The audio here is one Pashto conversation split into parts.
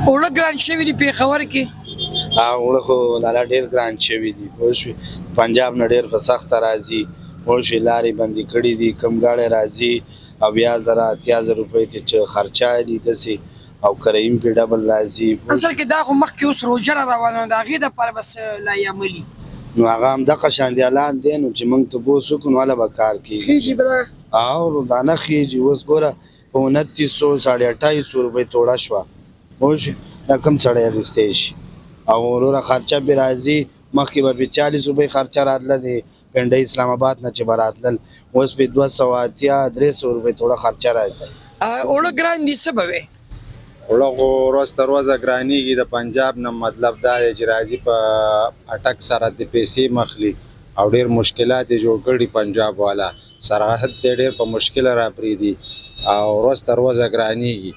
اوړه ګران شوي دي پېښور کې. اوړه خو لالا ډېر ګران شوي دي پوه شوې. پنجاب نه ډېر په سخته راځي پوه شوې. لارې بندې کړي دي کم ګاډی راځي 70,000 روپۍ ته چې خرچه دي داسې او کراییم پې ډبل راځي. اصل کې دا خو مخکې اوس روژه را روانه ده د هغې دپاره بس لایې عملي نو هغه همدغه شان دي حالات دی نو چې موږ تپوس وکړو نو هله به کار کېږي. خېږي به دا او دا نه خېږي. اوس ګوره په 2900 2800 روپۍ توړه شوه پوه شوې. دا کم سړی اخیستی شي او وروره خرچه پې راځي. مخکې به پې 40 روپۍ خرچه راتله د پنډۍ اسلام آباد نه چې به راتلل اوس پې 280 300 روپۍ توړه خرچه راځي. اوړه ګران دي څه به وې؟ اوړه خو ورځ تر ورځه ګرانېږي د پنجاب نه مطلب دا دی چې راځي په اټک سره د پیسې مخلي او ډېر مشکلات یې جوړ کړي پنجاب والا سرحد دی ډېر په مشکله را پرېږدي او ورځ تر ورځه ګرانېږي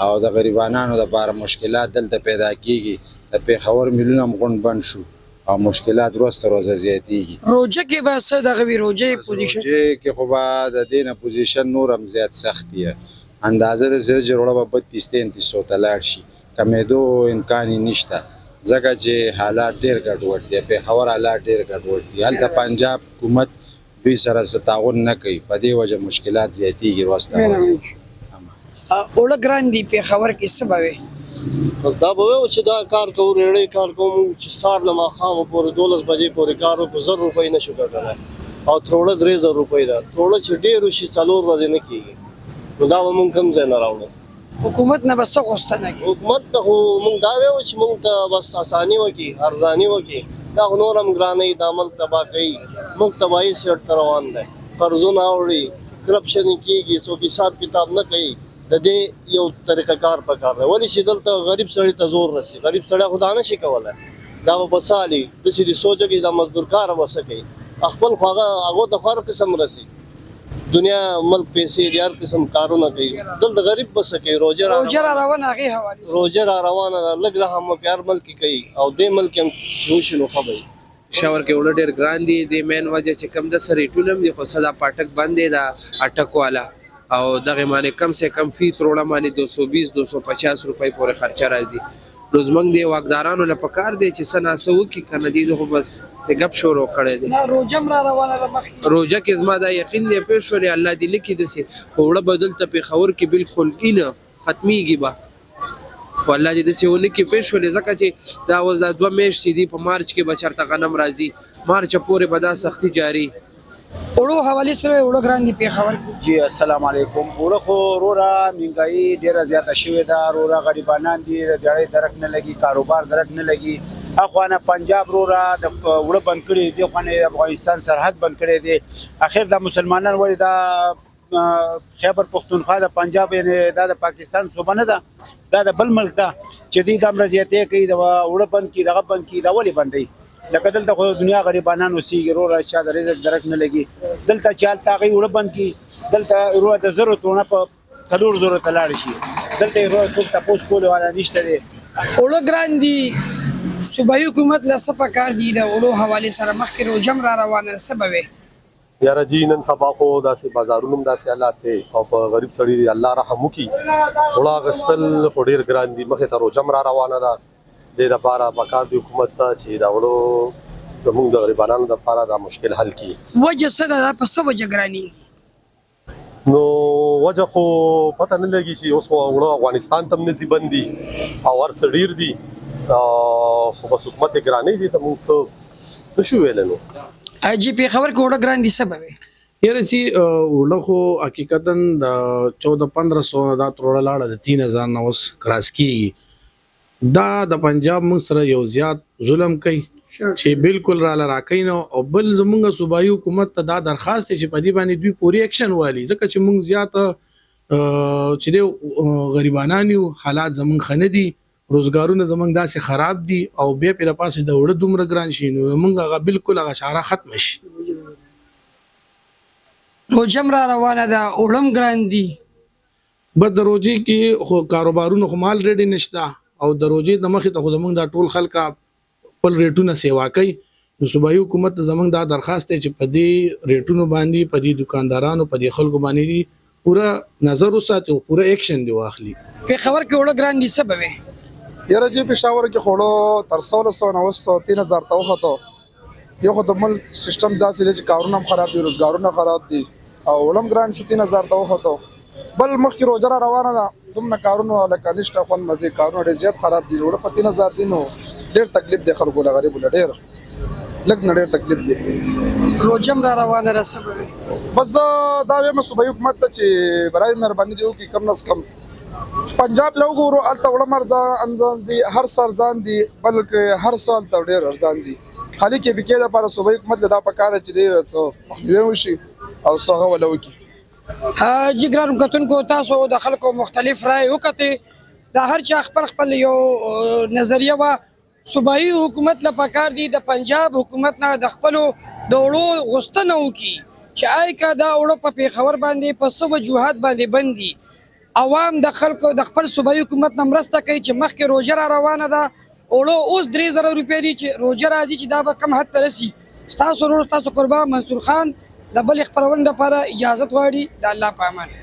او د غریبانانو دپاره مشکلات دلته پیدا کېږي. د پېښور میلونه هم غونډ بند شو او مشکلات ورځ تر ورځه زیاتېږي. روژه کې به څه دغه وي روژه یې پوزیشن؟ روژې کې خو به د دې نه پوزیشن نور هم زیات سخت دی. اندازه د زیات جوړه به 32-3300 ته لاړ شي کمېدو امکان یې نشته ځکه چې حالات ډېر ګډوډ دي. پېښور حالات ډېر ګډوډ دي. هلته پنجاب حکومت دوی سره څه تعاون نه کوي په دې وجه مشکلات زیاتېږي ورځ تر ورځه. اوړه ګران دي پېښور کې څه به وې؟ دا به وایو چې دا کار کوو ریړۍ کار کوو چې سهار نه ماښامه پورې 12 بجې پورې کار وکړو 1000 روپۍ نشو ګټلی او تروړه 3000 روپۍ ده. تروړه چې ډېر وشي 4 ورځې نه کېږي نو دا به مونږ کوم ځای نه راوړو. حکومت نه به څه غوښتنه کوي؟ حکومت ته خو مونږ دا وایو چې مونږ ته بس اساني وکړي ارزاني وکړي. دا خو نور هم ګرانۍ دا ملک تباه کوي. مونږ تباهي سیټ ته روان دی. قرضونه اوړي کرپشن کېږي څوک حساب کتاب نه کوي. د دې یو طریقه کار پکار دی ولې چې دلته غریب سړي ته زور رسي. غریب سړی خو دا نه شي کولی دا به په څالي داسې دې سوچه کې دا مزدور کار به څه کوي خپل خو هغو ته خو هر قسم رسي دنیا ملک پیسې دي هر قسم کارونه کوي. دلته غریب به څه کوي. روژه را روانه هغې حوالې روژه را روانه ده لږ رحم وکړي هر ملک کې کوي او دې ملک هم چې وشي نو ښه به وي. پېښور کې اوړه ډېر ګران دي. د مین وجه چې کم د سره ریټونه هم دي خو څه دا پاټک بند دی دا اټک والا او دغه باندې کم سے کم فی تروړه باندې 220-250 روپۍ پورې خرچه راځي. نو زموږ د واکدارانو نه پکار دی چې څه ناڅه وکړي که نه دي خو بس ګپ شروع کړی دی. روژه هم را روانه ده مخکې. روژه کې زما دا یقین دی پېښورې الله دې نه کړي داسې اوړه به دلته پېښور کې بالکل نه ختمیږي به خو الله دې داسې ونه کړي پېښورې ځکه چې دا اوس دا 2 میاشتې دي په مارچ کې به چېرته غنم راځي مارچ پورې به دا سختي جاري. اوړو حوالې سره اوړه ګران دي پېښور کې. جی السلام علیکم. اوړه خو وروره مهنګایي ډېره زیاته شوې ده. وروره غریبانان دي د دیاړۍ درک نه لګي کاروبار درک نه لګي. اخوانه پنجاب وروره د اوړه بند کړي دي خوانې افغانستان سرحد بند کړی دی. اخر دا مسلمانان ولې دا خیبر پښتونخوا د پنجاب یعنې دا د پاکستان صوبه نه ده دا د بل ملک ده چې دوی دومره زیاتې کوي د اوړه بند کړي دغه بند کړي دا ولې بندوي لکه دلته خو دنیا غریبانان اوسېږي وروره چا د رزق درک نه لګي. دلته چې هلته هغوی اوړه بند کړي دلته وروره د 1000 تونه په 400 ته لاړ شي. دلته یې وروره څوک تپوس کولو والا نشته دی. اوړه ګران دي صوبایي حکومت له څه پکار دي د اوړو حوالې سره مخکې روژه هم را روانه ده څه به وې؟ یاره جی نن سبا خو داسې بازارونه هم داسې حالات دی او په غریب سړي الله رحم وکړي. اوړه اخیستل خو ډېر ګران دي. مخې ته روژه هم را روانه ده. دې دپاره پکار دی حکومت ته چې دا اوړو زموږ د غریبانانو دپاره دا مشکل حل کړي. وجه څه ده دا په څه وجه ګرانېږي؟ نو وجه خو پته نه لګي چې اوس خو اوړه افغانستان ته هم نځي بند دي او هر څه ډېر دي خو بس حکومت یې ګرانۍ دي ته موږ څه نشو ویلی. نو جی پېښور کې اوړه ګران دي څه به وې؟ یاره چې اوړه خو حقیقتا د 1400-1500 دا تروړه لاړه د 3000 نه اوس کراس کېږي. دا د پنجاب موږ سره یو زیات ظلم کوي چې بالکل راله راکوي نه او بل زموږ صوبایي حکومت ته دا درخواست دی چې په دې باندې دوی پوری اکشن والي ځکه چې موږ زیات چې دی غریبانان یو حالات زموږ ښه نه دي روزګارونه زموږ داسې خراب دي او بیا پې دپاسې د اوړه دومره ګران شي نو موږ هغه بالکل هغه چاره ختمه شي. روژه هم را روانه ده اوړه هم ګران دي. بس د روژې کې خو کاروبارونه خو مال ریډي نشته او د روژې د مخې ته خو زموږ دا ټول خلک خپل ریټونه سیوا کوي. نو صوبایي حکومت ته زموږ دا درخواست دی چې په دې ریټونو باندې په دې دکاندارانو په دې خلکو باندې پوره نظر وساتي او پوره اکشن دی واخلي. پېښور کې اوړه ګران دي څه به وې؟ یاره چې پېښور کې خوړو تر 1690 3000 ته وخته یو خو د ملک سیستم داسې دی چې کارونه هم خراب دي روزګارونه خراب دي او وړم ګران شو 3000 ته وخته بل مخکې روزه را روانه ده دومره کارونه لکه نشته خوند مزې کارونه ډېر زیات خراب دي وړه په 3000 دي نو ډېر تکلیف دی خلکو له غریبو له ډېر لږ نه ډېر تکلیف دی روجم را روانه ده څه بس زه دا وایم صوبایي حکومت ته چې برای مهرباني دې وکړي کم نه کم پنجاب له وګورو هلته وړم ارزان دي هر څه ارزان دي بلکې هر څه هلته ډېر ارزان دي خالي کې بکې دپاره صوبایي حکومت له دا پکار ده چې ډېر څه مخنیوی وشي او څه هغه وله وکړي جګرانو کتونکو تاسو د خلکو مختلف رای وکتې د هر چا خپل یو نظریه وه صوبایي حکومت له پکار دي د پنجاب حکومت نه د خپلو د اوړو غوښتنه وکړي چې آی که دا اوړه په پېښور باندې په څه وجوهات باندې بند دي عوام د خلکو د خپل صوبایي حکومت نه مرسته کوي چې مخکې روژه را روانه ده اوړه اوس 3000 روپۍ دي چې روژه راځي چې دا به کم حد ته رسي ستاسو ورور ستاسو قربان منصور خان د بل خپرونې لپاره اجازت غواړي د الله په امان